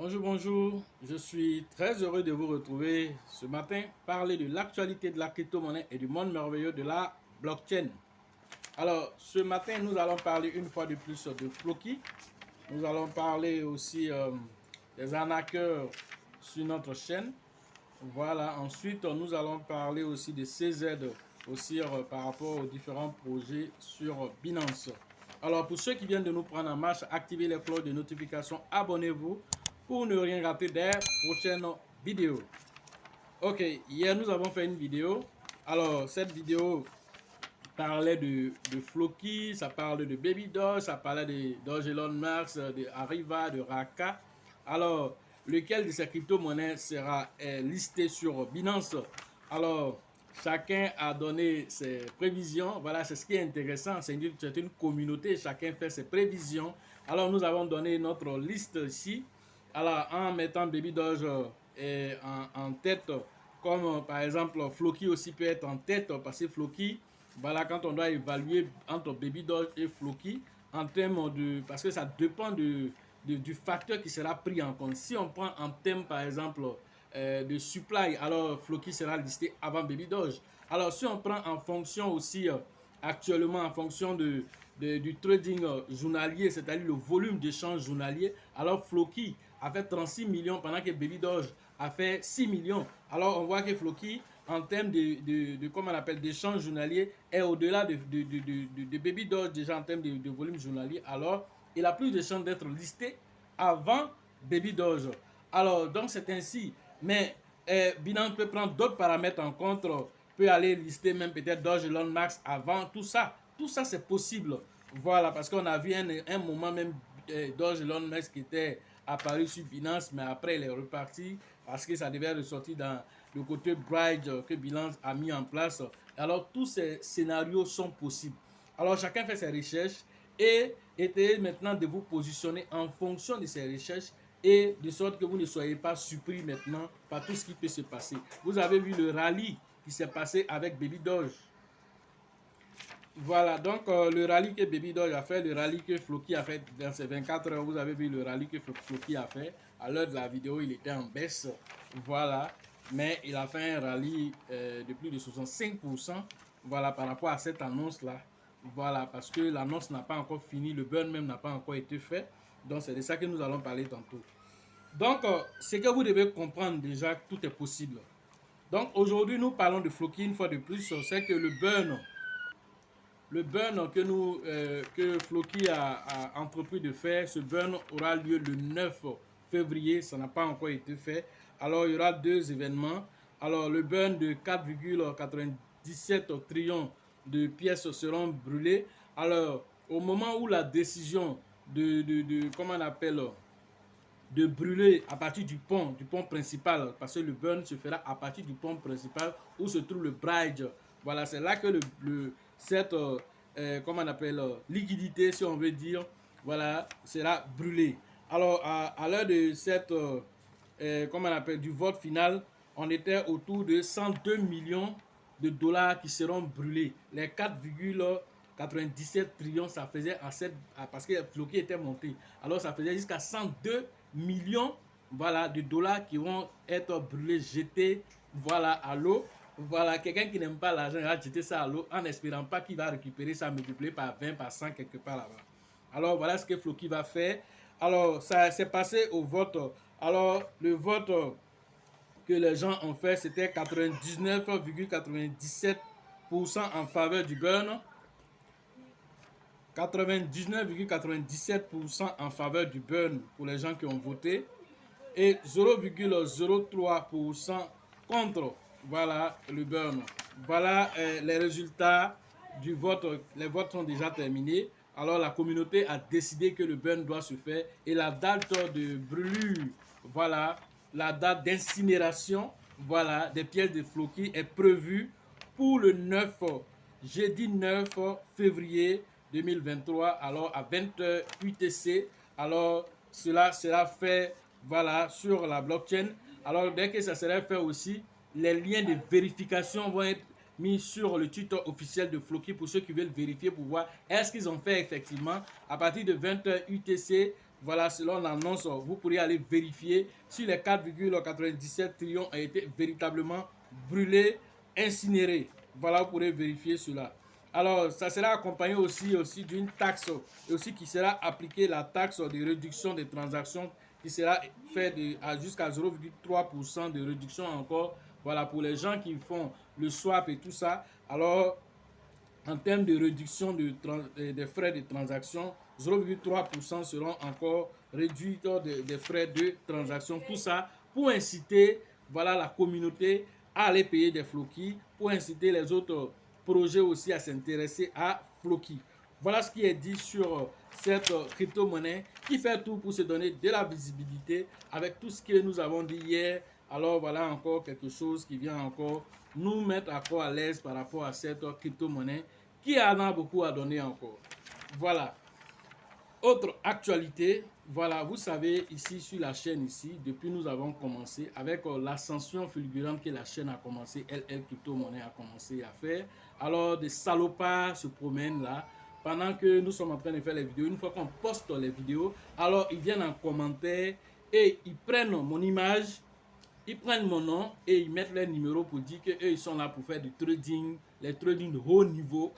Bonjour, bonjour. Je suis très heureux de vous retrouver ce matin, parler de l'actualité de la crypto-monnaie et du monde merveilleux de la blockchain. Alors, ce matin, nous allons parler une fois de plus de Floki. Nous allons parler aussi des arnaqueurs sur notre chaîne. Voilà, ensuite, nous allons parler aussi de CZ, aussi par rapport aux différents projets sur Binance. Alors, pour ceux qui viennent de nous prendre en marche, activez les cloches de notification, abonnez-vous pour ne rien rater des prochaines vidéos. Ok, hier nous avons fait une vidéo. Alors, cette vidéo parlait de Floki, ça parlait de Baby Doge, ça parlait de Doge Elon Musk, de Arriva, de Raka. Alors, lequel de ces crypto-monnaies sera listé sur Binance? Alors, chacun a donné ses prévisions. Voilà, c'est ce qui est intéressant. C'est une communauté, chacun fait ses prévisions. Alors, nous avons donné notre liste ici. Alors, en mettant Baby Doge en tête, comme par exemple Floki aussi peut être en tête, parce que Floki, voilà, quand on doit évaluer entre Baby Doge et Floki, en termes de, parce que ça dépend du facteur qui sera pris en compte. Si on prend en termes, par exemple, de supply, alors Floki sera listé avant Baby Doge. Alors, si on prend en fonction aussi, actuellement, en fonction du trading journalier, c'est-à-dire le volume d'échange journalier, alors Floki a fait 36 millions pendant que Baby Doge a fait 6 millions. Alors, on voit que Floki, en termes comment on appelle, d'échange journalier, est au-delà de Baby Doge déjà en termes de volume journalier. Alors, il a plus de chances d'être listé avant Baby Doge. Alors, donc c'est ainsi. Mais Binance peut prendre d'autres paramètres en compte, peut aller lister même peut-être Doge Elon Musk avant tout ça. Tout ça, c'est possible. Voilà, parce qu'on a vu un moment même Doge Elon Musk qui était apparu sur Binance, mais après il est reparti parce que ça devait ressortir dans le côté bridge que Binance a mis en place. Alors, tous ces scénarios sont possibles. Alors, chacun fait ses recherches et essayez maintenant de vous positionner en fonction de ces recherches et de sorte que vous ne soyez pas surpris maintenant par tout ce qui peut se passer. Vous avez vu le rallye qui s'est passé avec Baby Doge. Voilà, donc le rallye que Baby Doge a fait, le rallye que Floki a fait dans ces 24 heures, vous avez vu le rallye que Floki a fait. À l'heure de la vidéo, il était en baisse. Voilà, mais il a fait un rallye de plus de 65%. Voilà, par rapport à cette annonce-là. Voilà, parce que l'annonce n'a pas encore fini, le burn même n'a pas encore été fait. Donc, c'est de ça que nous allons parler tantôt. Donc, ce que vous devez comprendre déjà, tout est possible. Donc, aujourd'hui, nous parlons de Floki une fois de plus, c'est que le burn que Floki a entrepris de faire, ce burn aura lieu le 9 février, ça n'a pas encore été fait. Alors, il y aura deux événements. Alors, le burn de 4,97 trillions de pièces seront brûlées. Alors, au moment où la décision comment on appelle, de brûler à partir du pont principal, parce que le burn se fera à partir du pont principal où se trouve le bridge. Voilà, c'est là que cette comment on appelle, liquidité, si on veut dire, voilà, sera brûlée. Alors, à l'heure de cette, comment on appelle, du vote final, on était autour de 102 millions de dollars qui seront brûlés. Les 4,97 trillions, ça faisait parce que Floki était monté. Alors, ça faisait jusqu'à 102 millions, voilà, de dollars qui vont être brûlés, jetés, voilà, à l'eau. Voilà, quelqu'un qui n'aime pas l'argent va jeter ça à l'eau en espérant pas qu'il va récupérer ça multiplié par 20, par 100 quelque part là-bas. Alors, voilà ce que Floki va faire. Alors, ça s'est passé au vote. Alors, le vote que les gens ont fait, c'était 99,97% en faveur du burn. 99,97% en faveur du burn pour les gens qui ont voté et 0,03% contre, voilà, le burn. Voilà les résultats du vote. Les votes sont déjà terminés. Alors la communauté a décidé que le burn doit se faire et la date de brûlure, voilà, la date d'incinération, voilà, des pièces de Floki est prévue pour le 9, jeudi 9 février 2023, alors à 20h UTC. Alors cela sera fait, voilà, sur la blockchain. Alors dès que ça sera fait aussi, les liens de vérification vont être mis sur le tuto officiel de Floki pour ceux qui veulent vérifier pour voir est-ce qu'ils ont fait effectivement à partir de 20h UTC. Voilà, selon l'annonce, vous pourriez aller vérifier si les 4,97 trillions ont été véritablement brûlés, incinérés. Voilà, vous pourrez vérifier cela. Alors, ça sera accompagné aussi d'une taxe, et aussi qui sera appliquée la taxe de réduction des transactions, qui sera faite jusqu'à 0,3% de réduction encore. Voilà, pour les gens qui font le swap et tout ça. Alors, en termes de réduction des frais de transaction, 0,3% seront encore réduits des frais de transaction. Tout ça pour inciter voilà, la communauté à aller payer des Floki, pour inciter les autres projets aussi à s'intéresser à Floki. Voilà ce qui est dit sur cette crypto-monnaie qui fait tout pour se donner de la visibilité avec tout ce que nous avons dit hier. Alors voilà encore quelque chose qui vient encore nous mettre encore à l'aise par rapport à cette crypto-monnaie qui en a beaucoup à donner encore. Voilà. Autre actualité, voilà, vous savez, ici sur la chaîne, ici, depuis nous avons commencé, avec l'ascension fulgurante que la chaîne a commencé, LL Crypto Monnaie a commencé à faire. Alors, des salopards se promènent là, pendant que nous sommes en train de faire les vidéos. Une fois qu'on poste les vidéos, alors ils viennent en commentaire et ils prennent mon image, ils prennent mon nom et ils mettent leur numéro pour dire qu'eux, ils sont là pour faire du trading, les trading de haut niveau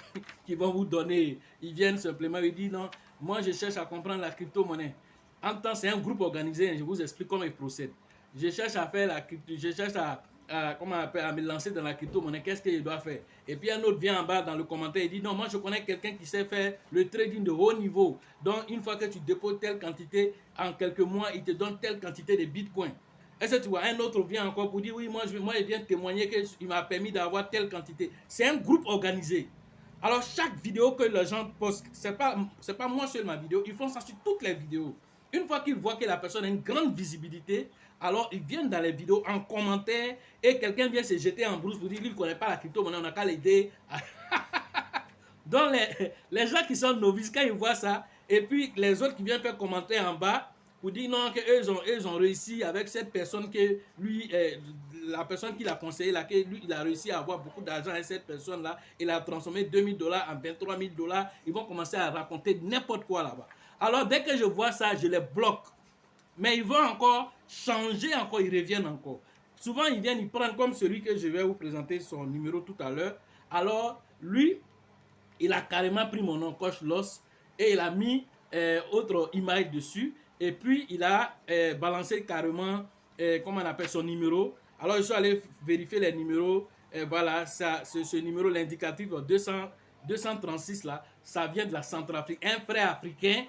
qui vont vous donner. Ils viennent simplement et disent non, moi je cherche à comprendre la crypto-monnaie. En temps, c'est un groupe organisé, je vous explique comment ils procèdent. Je cherche à faire la crypto, je cherche à me lancer dans la crypto-monnaie, qu'est-ce que je dois faire? Et puis un autre vient en bas dans le commentaire et dit non, moi je connais quelqu'un qui sait faire le trading de haut niveau. Donc une fois que tu déposes telle quantité, en quelques mois, il te donne telle quantité de bitcoin. Est-ce que tu vois, un autre vient encore pour dire oui, moi il vient témoigner qu'il m'a permis d'avoir telle quantité. C'est un groupe organisé. Alors chaque vidéo que les gens postent, c'est pas moi seul ma vidéo, ils font ça sur toutes les vidéos. Une fois qu'ils voient que la personne a une grande visibilité, alors ils viennent dans les vidéos en commentaire et quelqu'un vient se jeter en brousse pour dire lui il ne connaît pas la crypto-monnaie, on n'a qu'à l'aider. Donc les gens qui sont novices, quand ils voient ça, et puis les autres qui viennent faire commentaire en bas, pour dire non, qu'eux ont réussi avec cette personne que lui, la personne qui l'a conseillé, là, que lui, il a réussi à avoir beaucoup d'argent avec cette personne-là, il a transformé 2000 $ en 23 000 $, ils vont commencer à raconter n'importe quoi là-bas. Alors dès que je vois ça, je les bloque. Mais ils vont encore changer, encore, ils reviennent encore. Souvent, ils viennent, ils prennent comme celui que je vais vous présenter son numéro tout à l'heure. Alors, lui, il a carrément pris mon nom, Coach Loss, et il a mis autre image dessus. Et puis, il a balancé carrément, comment on appelle son numéro. Alors, je suis allé vérifier les numéros. Voilà, ce numéro, l'indicatif 236 là, ça vient de la Centrafrique. Un frère africain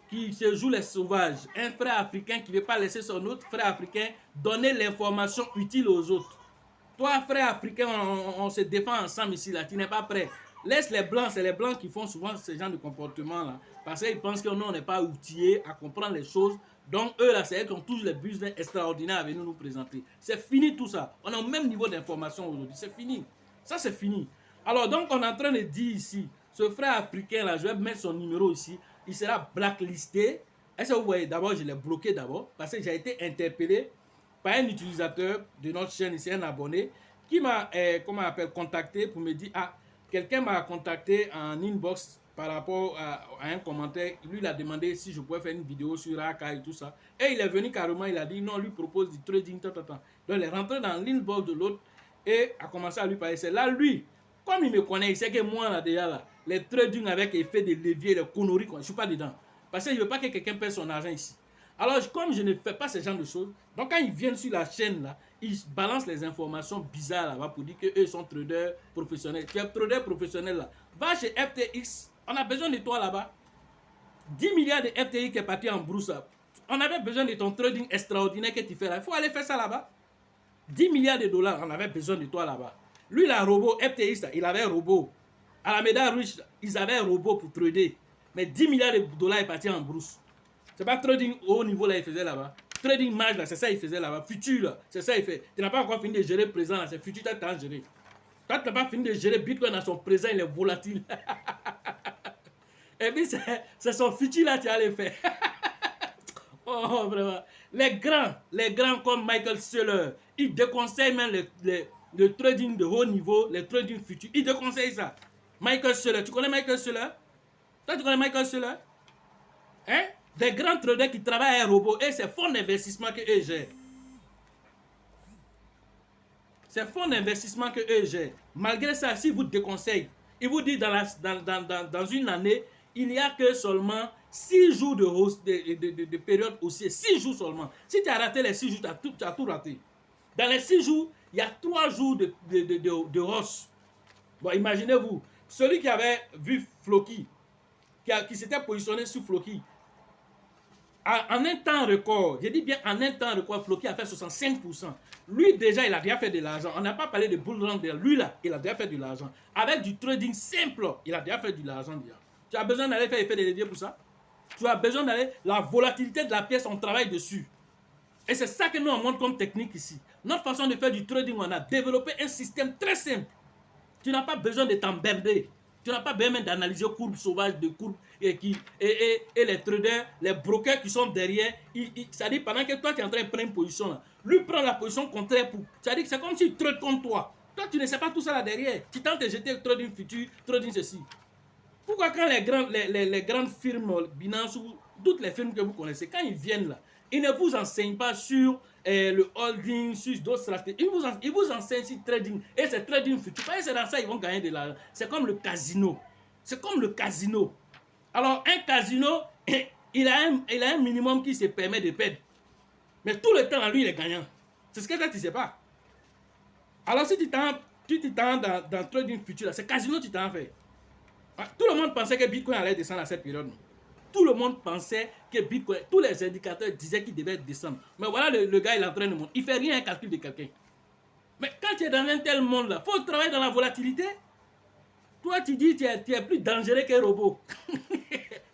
qui se joue les sauvages. Un frère africain qui ne veut pas laisser son autre frère africain donner l'information utile aux autres. Toi, frère africain, on se défend ensemble ici, là, tu n'es pas prêt. Laisse les blancs, c'est les blancs qui font souvent ce genre de comportement-là. Parce qu'ils pensent que nous, on n'est pas outillés à comprendre les choses. Donc, eux, là, c'est eux qui ont toujours les business extraordinaires à venir nous présenter. C'est fini tout ça. On est au même niveau d'information aujourd'hui. C'est fini. Ça, c'est fini. Alors, donc, on est en train de dire ici, ce frère africain-là, je vais mettre son numéro ici, il sera blacklisté. Est-ce que vous voyez, d'abord, je l'ai bloqué d'abord, parce que j'ai été interpellé par un utilisateur de notre chaîne ici, un abonné, qui m'a contacté pour me dire, ah, quelqu'un m'a contacté en inbox par rapport à un commentaire. Lui, il a demandé si je pouvais faire une vidéo sur Aka et tout ça. Et il est venu carrément, il a dit non, lui propose du trading, Donc, il est rentré dans l'inbox de l'autre et a commencé à lui parler. C'est là, lui, comme il me connaît, il sait que moi, là, déjà, là, les trading avec effet de levier, les conneries, je ne suis pas dedans. Parce que je ne veux pas que quelqu'un perde son argent ici. Alors, comme je ne fais pas ce genre de choses, donc quand ils viennent sur la chaîne, là, ils balancent les informations bizarres là-bas pour dire qu'eux sont traders professionnels. Tu es trader professionnel là. Va chez FTX, on a besoin de toi là-bas. 10 milliards de FTX qui est parti en brousse. On avait besoin de ton trading extraordinaire que tu fais là. Il faut aller faire ça là-bas. 10 milliards de dollars, on avait besoin de toi là-bas. Lui, il a un robot, FTX, là, il avait un robot. À la médaille riche, ils avaient un robot pour trader. Mais 10 milliards de dollars est parti en brousse. C'est pas trading haut niveau là, il faisait là-bas. Trading marge là, c'est ça il faisait là-bas. Futur là, c'est ça il fait. Tu n'as pas encore fini de gérer présent là, c'est futur tu as géré. Quand tu n'as pas fini de gérer Bitcoin dans son présent, il est volatile. Et puis c'est son futur là, tu as les faire. Oh vraiment. Les grands comme Michael Saylor, ils déconseillent même le trading de haut niveau, les trading futurs. Ils déconseillent ça. Michael Saylor, tu connais Michael Saylor? Toi tu connais Michael Saylor? Hein? Des grands traders qui travaillent à un robot et c'est fonds d'investissement que eux gèrent. C'est fonds d'investissement que eux gèrent. Malgré ça, s'ils vous déconseillent, ils vous disent dans une année, il n'y a que seulement 6 jours de période haussière. 6 jours seulement. Si tu as raté les 6 jours, tu as tout raté. Dans les 6 jours, il y a 3 jours de hausse. Bon, imaginez-vous, celui qui avait vu Floki, qui s'était positionné sur Floki, en un temps record, je dis bien en un temps record, Floki a fait 65%. Lui, déjà, il a déjà fait de l'argent. On n'a pas parlé de bull run. Lui, là, il a déjà fait de l'argent. Avec du trading simple, il a déjà fait de l'argent. Tu as besoin d'aller faire effet de levier pour ça? Tu as besoin d'aller... La volatilité de la pièce, on travaille dessus. Et c'est ça que nous, on montre comme technique ici. Notre façon de faire du trading, on a développé un système très simple. Tu n'as pas besoin de t'emmerder. Tu n'as pas besoin d'analyser courbes sauvages de courbes et les traders, les brokers qui sont derrière. C'est-à-dire pendant que toi tu es en train de prendre une position là, lui prend la position contraire pour. C'est-à-dire que c'est comme s'il trade contre toi. Toi tu ne sais pas tout ça là derrière. Tu tentes de jeter trading futur, trading ceci. Pourquoi quand les grandes firmes Binance ou toutes les firmes que vous connaissez, quand ils viennent là, ils ne vous enseignent pas sur le holding, sur d'autres stratégies. Ils vous enseignent sur trading. Et c'est trading futur. C'est dans ça qu'ils vont gagner de l'argent. C'est comme le casino. C'est comme le casino. Alors, un casino, il a un minimum qui se permet de perdre. Mais tout le temps, lui, il est gagnant. C'est ce que toi, tu ne sais pas. Alors, si tu t'en dans trading futur, c'est casino tu t'en fais. Tout le monde pensait que Bitcoin allait descendre à cette période. Tout le monde pensait que Bitcoin, tous les indicateurs disaient qu'il devait descendre. Mais voilà, le gars, il est en train de monter. Il ne fait rien un calcul de quelqu'un. Mais quand tu es dans un tel monde-là, il faut travailler dans la volatilité. Toi, tu dis que tu es plus dangereux qu'un robot.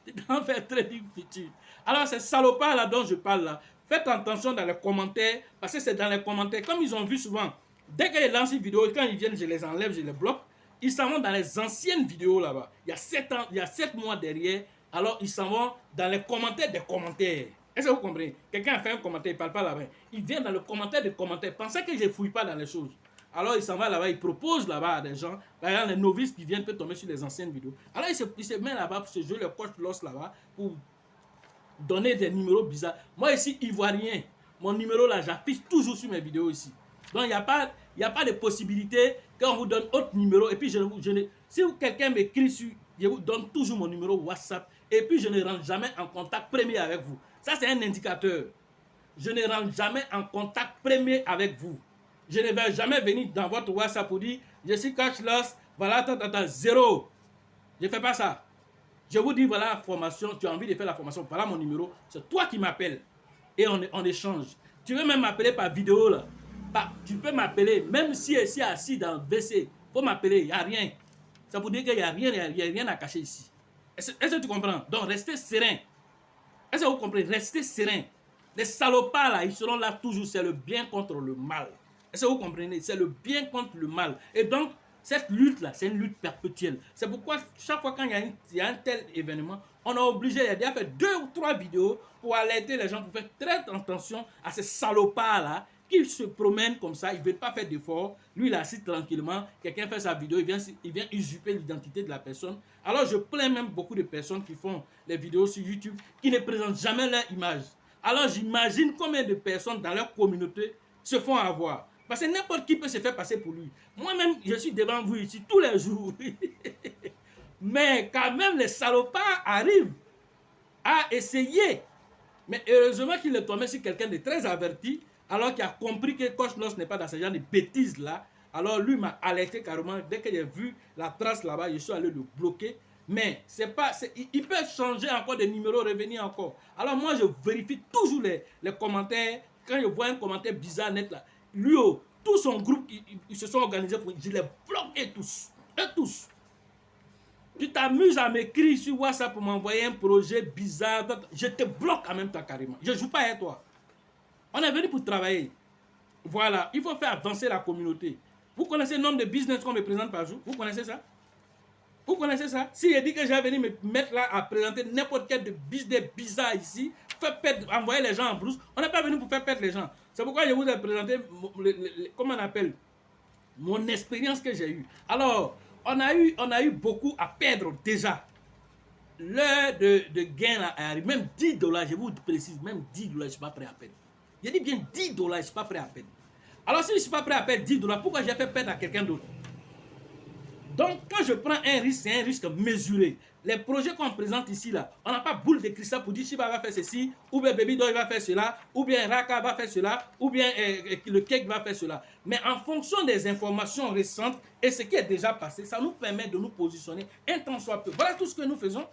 Tu dois faire trading futur. Alors, ces salopards-là dont je parle là, faites attention dans les commentaires, parce que c'est dans les commentaires, comme ils ont vu souvent, dès qu'ils lancent une vidéo, quand ils viennent, je les enlève, je les bloque. Ils s'en vont dans les anciennes vidéos là-bas. Il y a 7 ans, il y a 7 mois derrière. Alors, ils s'en vont dans les commentaires des commentaires. Est-ce que vous comprenez? Quelqu'un a fait un commentaire, il ne parle pas là-bas. Il vient dans le commentaire des commentaires. Pensez que je ne fouille pas dans les choses. Alors, il s'en va là-bas, il propose là-bas à des gens. Là, les novices qui viennent peuvent tomber sur les anciennes vidéos. Alors, il se met là-bas pour se jouer le coach loss là-bas pour donner des numéros bizarres. Moi, ici, ivoirien, mon numéro là, j'affiche toujours sur mes vidéos ici. Donc, il n'y a pas de possibilité qu'on vous donne autre numéro. Et puis, si quelqu'un m'écrit sur, je vous donne toujours mon numéro WhatsApp. Et puis, je ne rentre jamais en contact premier avec vous. Ça, c'est un indicateur. Je ne rentre jamais en contact premier avec vous. Je ne vais jamais venir dans votre WhatsApp pour dire, je suis cash loss, voilà, zéro. Je ne fais pas ça. Je vous dis, voilà la formation, tu as envie de faire la formation, voilà mon numéro. C'est toi qui m'appelles. Et on échange. Tu veux même m'appeler par vidéo là. Tu peux m'appeler, même si je suis assis dans le WC. Il faut m'appeler, il n'y a rien. Ça veut dire qu'il n'y a rien à cacher ici. Est-ce que tu comprends? Donc, restez serein. Est-ce que vous comprenez? Restez serein. Les salopards là, ils seront là toujours. C'est le bien contre le mal. Est-ce que vous comprenez? C'est le bien contre le mal. Et donc, cette lutte-là, c'est une lutte perpétuelle. C'est pourquoi chaque fois qu'il y a un tel événement, on est obligé, il a déjà fait 2 ou 3 vidéos pour alerter les gens, pour faire très attention à ces salopards-là qui se promènent comme ça, ils ne veulent pas faire d'efforts. Lui, il est assis tranquillement, quelqu'un fait sa vidéo, il vient usurper l'identité de la personne. Alors, je plains même beaucoup de personnes qui font les vidéos sur YouTube, qui ne présentent jamais leur image. Alors, j'imagine combien de personnes dans leur communauté se font avoir. Parce que n'importe qui peut se faire passer pour lui. Moi-même, je suis devant vous ici tous les jours. Mais quand même, les salopards arrivent à essayer. Mais heureusement qu'il est tombé sur quelqu'un de très averti, alors qu'il a compris que Coach Loss n'est pas dans ce genre de bêtises-là. Alors lui m'a alerté carrément. Dès que j'ai vu la trace là-bas, je suis allé le bloquer. Mais c'est pas, il peut changer encore de numéro, revenir encore. Alors moi, je vérifie toujours les commentaires. Quand je vois un commentaire bizarre net là, lui, tout son groupe, ils se sont organisés pour... Je les bloque et tous. Et tous. Tu t'amuses à m'écrire sur WhatsApp pour m'envoyer un projet bizarre. Je te bloque en même temps carrément. Je ne joue pas avec toi. On est venu pour travailler. Voilà. Il faut faire avancer la communauté. Vous connaissez le nombre de business qu'on me présente par jour? Vous connaissez ça? Vous connaissez ça? Si je dis que j'ai venu me mettre là à présenter n'importe quel business bizarre ici, faire perdre, envoyer les gens en brousse, on n'est pas venu pour faire perdre les gens. C'est pourquoi je vous ai présenté, comment on appelle, mon expérience que j'ai eue. Alors, on a eu beaucoup à perdre déjà. l'heure de gain là arrive, même 10 dollars, je vous précise, même 10 dollars, je ne suis pas prêt à perdre. Je dis bien 10 dollars, je ne suis pas prêt à perdre. Alors si je ne suis pas prêt à perdre 10 dollars, pourquoi j'ai fait perdre à quelqu'un d'autre? Donc quand je prends un risque, c'est un risque mesuré. Les projets qu'on présente ici, là, on n'a pas boule de cristal pour dire Shiba va faire ceci, ou bien Baby Doll va faire cela, ou bien Raka va faire cela, ou bien le Cake va faire cela. Mais en fonction des informations récentes et ce qui est déjà passé, ça nous permet de nous positionner un temps soit peu. Voilà tout ce que nous faisons.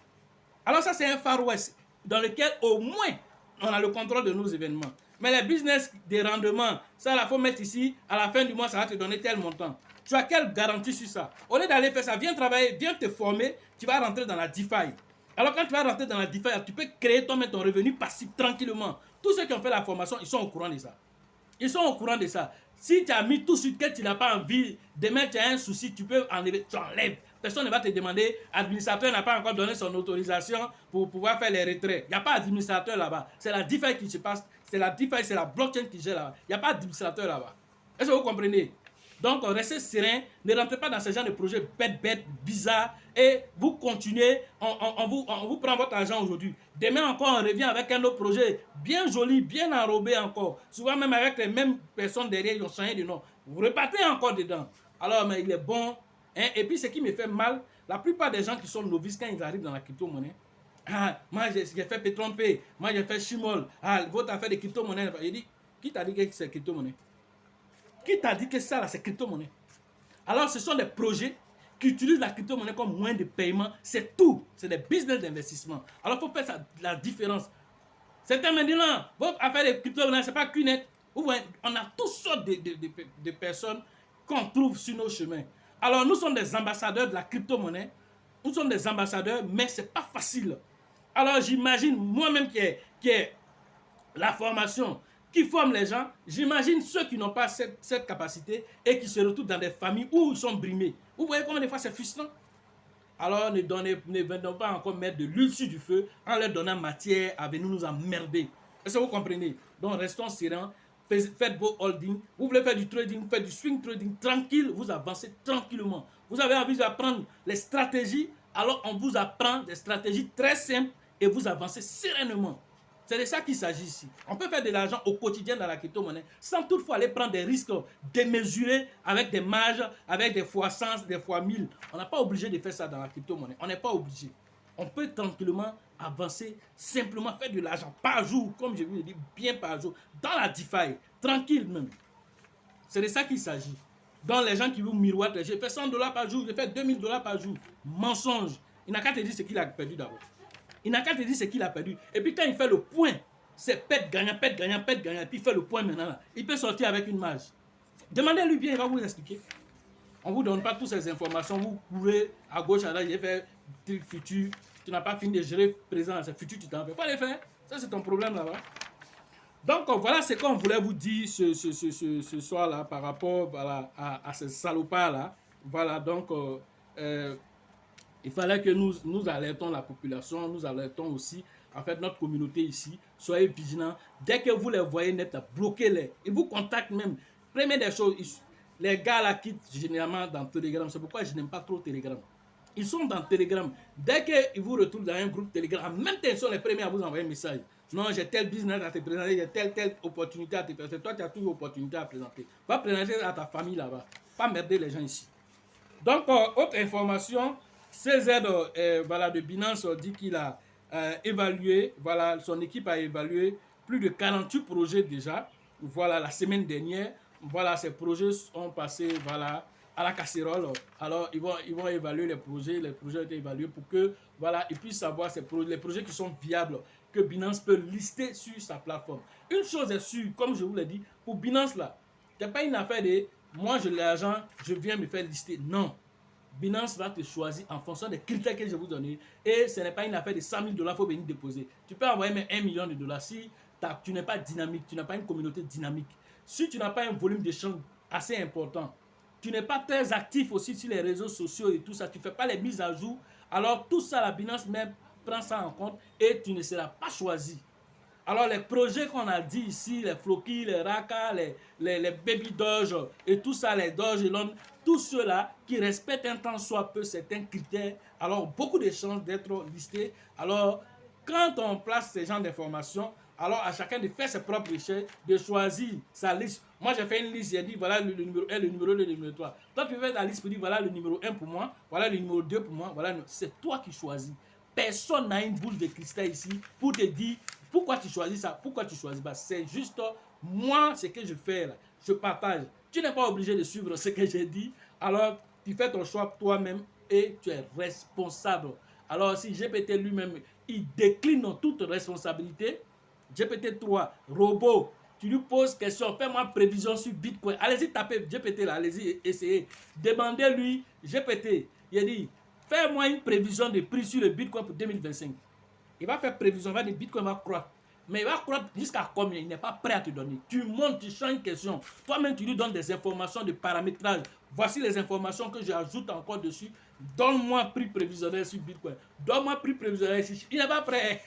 Alors ça, c'est un Far West dans lequel au moins on a le contrôle de nos événements. Mais les business des rendements, ça, il faut mettre ici, à la fin du mois, ça va te donner tel montant. Tu as quelle garantie sur ça? Au lieu d'aller faire ça, viens travailler, viens te former, tu vas rentrer dans la DeFi. Alors quand tu vas rentrer dans la DeFi, tu peux créer toi-même ton revenu passif tranquillement. Tous ceux qui ont fait la formation, ils sont au courant de ça. Ils sont au courant de ça. Si tu as mis tout de suite que tu n'as pas envie, demain tu as un souci, tu peux enlever, tu enlèves. Personne ne va te demander, l'administrateur n'a pas encore donné son autorisation pour pouvoir faire les retraits. Il n'y a pas d'administrateur là-bas. C'est la DeFi qui se passe, c'est la DeFi, c'est la blockchain qui gère là-bas. Il n'y a pas d'administrateur là-bas. Est-ce que vous comprenez? Donc, restez serein, ne rentrez pas dans ce genre de projet bête, bizarre, et vous continuez, on vous prend votre argent aujourd'hui. Demain encore, on revient avec un autre projet, bien joli, bien enrobé encore. Souvent même avec les mêmes personnes derrière, ils ont changé de nom. Vous repartez encore dedans. Alors, mais il est bon. Hein? Et puis, ce qui me fait mal, la plupart des gens qui sont novices, quand ils arrivent dans la crypto-monnaie, ah, moi j'ai fait Petron Pay, moi j'ai fait Shimol, ah, votre affaire de crypto-monnaie, il dit, qui t'a dit que c'est crypto-monnaie? Qui t'a dit que ça, là, c'est crypto-monnaie? Alors, ce sont des projets qui utilisent la crypto-monnaie comme moyen de paiement. C'est tout. C'est des business d'investissement. Alors, il faut faire ça, la différence. Certains me disent, non, votre affaire de crypto-monnaie, ce n'est pas QNet. Vous voyez, on a toutes sortes de personnes qu'on trouve sur nos chemins. Alors, nous sommes des ambassadeurs de la crypto-monnaie. Nous sommes des ambassadeurs, mais ce n'est pas facile. Alors, j'imagine, moi-même qui est la formation, qui forment les gens, j'imagine ceux qui n'ont pas cette capacité et qui se retrouvent dans des familles où ils sont brimés. Vous voyez comment des fois c'est frustrant? Alors ne venons pas encore mettre de l'huile sur du feu en leur donnant matière à venir nous emmerder. Est-ce que vous comprenez? Donc restons sereins, faites vos holdings. Vous voulez faire du trading, faites du swing trading tranquille, vous avancez tranquillement. Vous avez envie d'apprendre les stratégies, alors on vous apprend des stratégies très simples et vous avancez sereinement. C'est de ça qu'il s'agit ici. On peut faire de l'argent au quotidien dans la crypto-monnaie sans toutefois aller prendre des risques démesurés avec des marges, avec des fois 100, des fois 1000. On n'est pas obligé de faire ça dans la crypto-monnaie. On n'est pas obligé. On peut tranquillement avancer, simplement faire de l'argent par jour, comme je vous l'ai dit, bien par jour, dans la DeFi, tranquille même. C'est de ça qu'il s'agit. Donc les gens qui vous miroitent, j'ai fait 100 $ par jour, j'ai fait 2000 $ par jour. Mensonge. Il n'a qu'à te dire ce qu'il a perdu d'abord. Il n'a qu'à te dire ce qu'il a perdu. Et puis quand il fait le point, c'est pète gagnant. Et puis il fait le point maintenant. Là. Il peut sortir avec une marge. Demandez-lui bien, il va vous expliquer. On ne vous donne pas toutes ces informations. Vous courez à gauche, à droite, j'ai fait truc futur. Tu n'as pas fini de gérer présent. C'est futur, tu t'en fais. Pas les faire. Ça, c'est ton problème là-bas. Donc voilà ce qu'on voulait vous dire ce soir-là par rapport voilà, à ces salopards-là. Voilà, donc il fallait que nous alertons la population, nous alertons aussi en fait notre communauté ici. Soyez vigilants. Dès que vous les voyez net, bloquez-les. Ils vous contactent même. Première des choses, les gars là quittent généralement dans Telegram. C'est pourquoi je n'aime pas trop Telegram. Ils sont dans Telegram. Dès qu'ils vous retrouvent dans un groupe Telegram, même ils sont les premiers à vous envoyer un message. Non, j'ai tel business à te présenter, j'ai telle opportunité à te présenter. Toi, tu as toujours opportunité à présenter. Va présenter à ta famille là-bas. Pas merder les gens ici. Donc, autre information. CZ voilà, de Binance dit qu'il a évalué, voilà, son équipe a évalué plus de 48 projets déjà. Voilà, la semaine dernière, voilà, ces projets sont passés voilà, à la casserole. Alors, ils vont évaluer les projets ont été évalués pour que, voilà, ils puissent savoir les projets qui sont viables, que Binance peut lister sur sa plateforme. Une chose est sûre, comme je vous l'ai dit, pour Binance là, il n'y a pas une affaire de moi j'ai l'argent, je viens me faire lister. Non. Binance va te choisir en fonction des critères que je vais vous donner. Et ce n'est pas une affaire de 100 000 $, il faut venir déposer. Tu peux envoyer même 1 million de $. Si tu n'es pas dynamique, tu n'as pas une communauté dynamique, si tu n'as pas un volume d'échange assez important, tu n'es pas très actif aussi sur les réseaux sociaux et tout ça, tu ne fais pas les mises à jour, alors tout ça, la Binance même prend ça en compte et tu ne seras pas choisi. Alors les projets qu'on a dit ici, les Floki, les Raka, les Baby Doge et tout ça, les Doge et l'homme, tous ceux-là qui respectent un tant soit peu certains critères, alors beaucoup de chances d'être listés. Alors quand on place ces genres d'informations, alors à chacun de faire ses propres recherches, de choisir sa liste. Moi j'ai fait une liste, j'ai dit voilà le numéro 1, le numéro 2, le numéro 3. Toi tu fais ta liste pour dire voilà le numéro 1 pour moi, voilà le numéro 2 pour moi, voilà c'est toi qui choisis. Personne n'a une boule de cristal ici pour te dire pourquoi tu choisis ça, pourquoi tu choisis pas. C'est juste moi, ce que je fais là, je partage. Tu n'es pas obligé de suivre ce que j'ai dit. Alors, tu fais ton choix toi-même et tu es responsable. Alors, si GPT lui-même, il décline toute responsabilité, GPT-3, robot, tu lui poses question, fais-moi prévision sur Bitcoin. Allez-y, tapez GPT là, allez-y, essayez. Demandez-lui, GPT, il a dit, fais-moi une prévision de prix sur le Bitcoin pour 2025. Il va faire prévision, il va dire Bitcoin va croître. Mais il va croître jusqu'à combien? Il n'est pas prêt à te donner. Tu montes, tu changes une question. Toi-même, tu lui donnes des informations de paramétrage. Voici les informations que j'ajoute encore dessus. Donne-moi prix prévisionnel sur Bitcoin. Donne-moi prix prévisionnel sur... Il n'est pas prêt.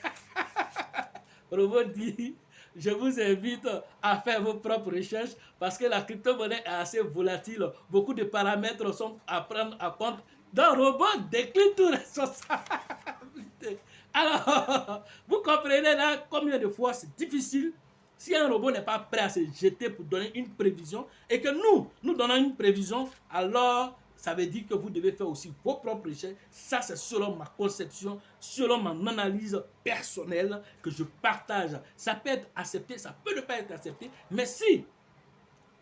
Robot dit, je vous invite à faire vos propres recherches parce que la crypto-monnaie est assez volatile. Beaucoup de paramètres sont à prendre en compte. Donc, robot décline tout responsabilité. Alors, vous comprenez là combien de fois c'est difficile si un robot n'est pas prêt à se jeter pour donner une prévision et que nous donnons une prévision, alors ça veut dire que vous devez faire aussi vos propres recherches. Ça, c'est selon ma conception, selon mon analyse personnelle que je partage. Ça peut être accepté, ça peut ne pas être accepté, mais si,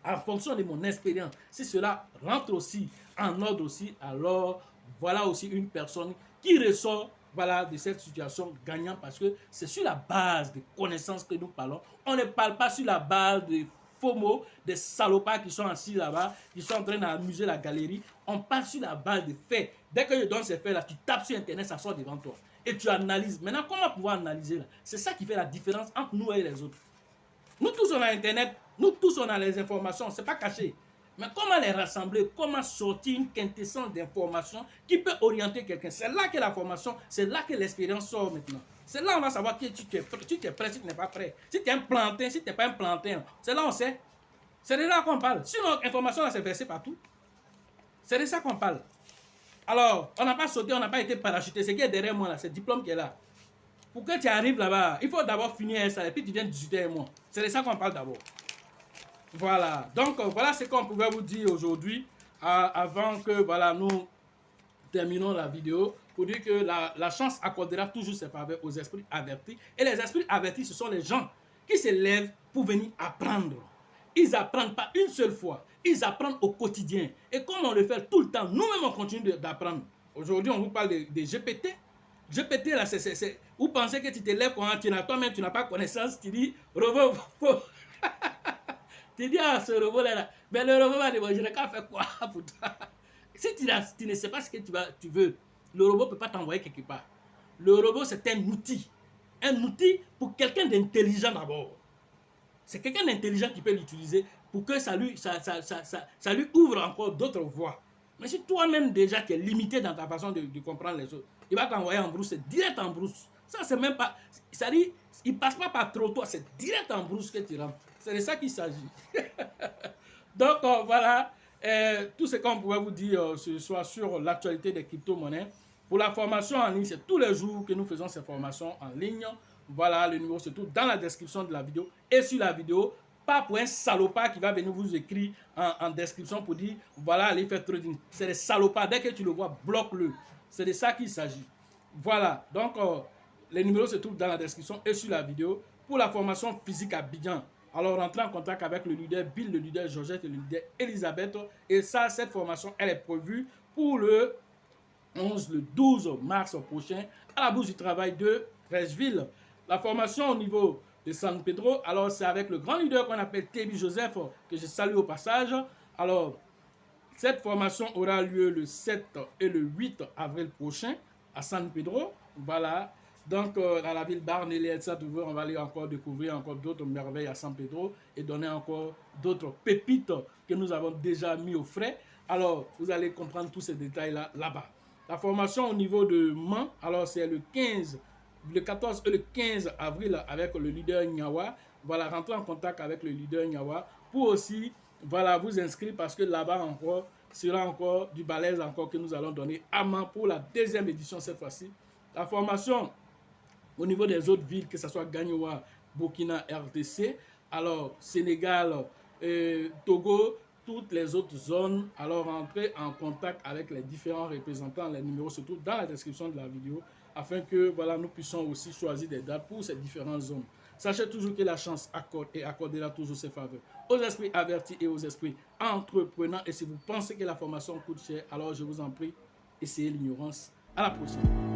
en fonction de mon expérience, si cela rentre aussi en ordre aussi, alors voilà aussi une personne qui ressort voilà, de cette situation gagnant parce que c'est sur la base des connaissances que nous parlons. On ne parle pas sur la base de faux mots, des salopards qui sont assis là-bas, qui sont en train d'amuser la galerie. On parle sur la base des faits. Dès que je donne ces faits-là, tu tapes sur Internet, ça sort devant toi. Et tu analyses. Maintenant, comment pouvoir analyser là? C'est ça qui fait la différence entre nous et les autres. Nous tous on a Internet, nous tous on a les informations, c'est pas caché. Mais comment les rassembler, comment sortir une quintessence d'informations qui peut orienter quelqu'un? C'est là que la formation, c'est là que l'expérience sort maintenant. C'est là on va savoir si tu es prêt, si tu n'es pas prêt. Si tu es un plantain, si tu n'es pas un plantain. C'est là on sait. C'est de là qu'on parle. Sinon, l'information là c'est versée partout. C'est de ça qu'on parle. Alors, on n'a pas sauté, on n'a pas été parachuté. C'est qui est derrière moi là, c'est le diplôme qui est là. Pour que tu arrives là-bas, il faut d'abord finir ça et puis tu viens discuter avec moi. C'est de ça qu'on parle d'abord. Voilà. Donc, voilà ce qu'on pouvait vous dire aujourd'hui avant que voilà, nous terminons la vidéo pour dire que la chance accordera toujours ses faveurs aux esprits avertis. Et les esprits avertis, ce sont les gens qui se lèvent pour venir apprendre. Ils n'apprennent pas une seule fois. Ils apprennent au quotidien. Et comme on le fait tout le temps, nous-mêmes on continue d'apprendre. Aujourd'hui, on vous parle de GPT. GPT, là, vous pensez que tu te lèves quand toi-même, tu n'as pas connaissance, tu dis, robot, tu dis à ce robot-là, mais le robot va dire, je n'ai qu'à faire quoi pour toi? Si tu ne sais pas ce que tu veux, le robot ne peut pas t'envoyer quelque part. Le robot, c'est un outil. Un outil pour quelqu'un d'intelligent d'abord. C'est quelqu'un d'intelligent qui peut l'utiliser pour que ça lui ouvre encore d'autres voies. Mais si toi-même déjà tu es limité dans ta façon de comprendre les autres, il va t'envoyer en brousse, c'est direct en brousse. Ça, c'est même pas. Ça dit, il ne passe pas par trottoir, c'est direct en brousse que tu rentres. C'est de ça qu'il s'agit. Donc, voilà tout ce qu'on pouvait vous dire ce soir sur l'actualité des crypto-monnaies. Pour la formation en ligne, c'est tous les jours que nous faisons ces formations en ligne. Voilà, le numéro se trouve dans la description de la vidéo et sur la vidéo. Pas pour un salopard qui va venir vous écrire en description pour dire voilà, allez faire trading. C'est des salopards. Dès que tu le vois, bloque-le. C'est de ça qu'il s'agit. Voilà, donc les numéros se trouvent dans la description et sur la vidéo. Pour la formation physique à Abidjan, alors rentrez en contact avec le leader Bill, le leader Georgette et le leader Elisabeth. Et ça, cette formation, elle est prévue pour le 11, le 12 mars prochain à la Bourse du Travail de Reichsville. La formation au niveau de San Pedro, alors c'est avec le grand leader qu'on appelle Tebi Joseph, que je salue au passage. Alors, cette formation aura lieu le 7 et le 8 avril prochain à San Pedro. Voilà. Donc, dans la ville d'Arnelli, on va aller encore découvrir encore d'autres merveilles à San Pedro et donner encore d'autres pépites que nous avons déjà mis au frais. Alors, vous allez comprendre tous ces détails-là là-bas. La formation au niveau de Mans, alors c'est le 15 le 14 et le 15 avril avec le leader Nyawa. Voilà, rentrez en contact avec le leader Nyawa pour aussi, voilà, vous inscrire parce que là-bas encore, sera encore du balèze encore que nous allons donner à main pour la deuxième édition cette fois-ci. La formation au niveau des autres villes, que ce soit Gagnoua, Burkina, RDC, alors Sénégal, Togo, toutes les autres zones, alors rentrez en contact avec les différents représentants, les numéros se trouvent dans la description de la vidéo, afin que voilà, nous puissions aussi choisir des dates pour ces différentes zones. Sachez toujours que la chance accorde et accordera toujours ses faveurs aux esprits avertis et aux esprits entreprenants. Et si vous pensez que la formation coûte cher, alors je vous en prie, essayez l'ignorance. À la prochaine.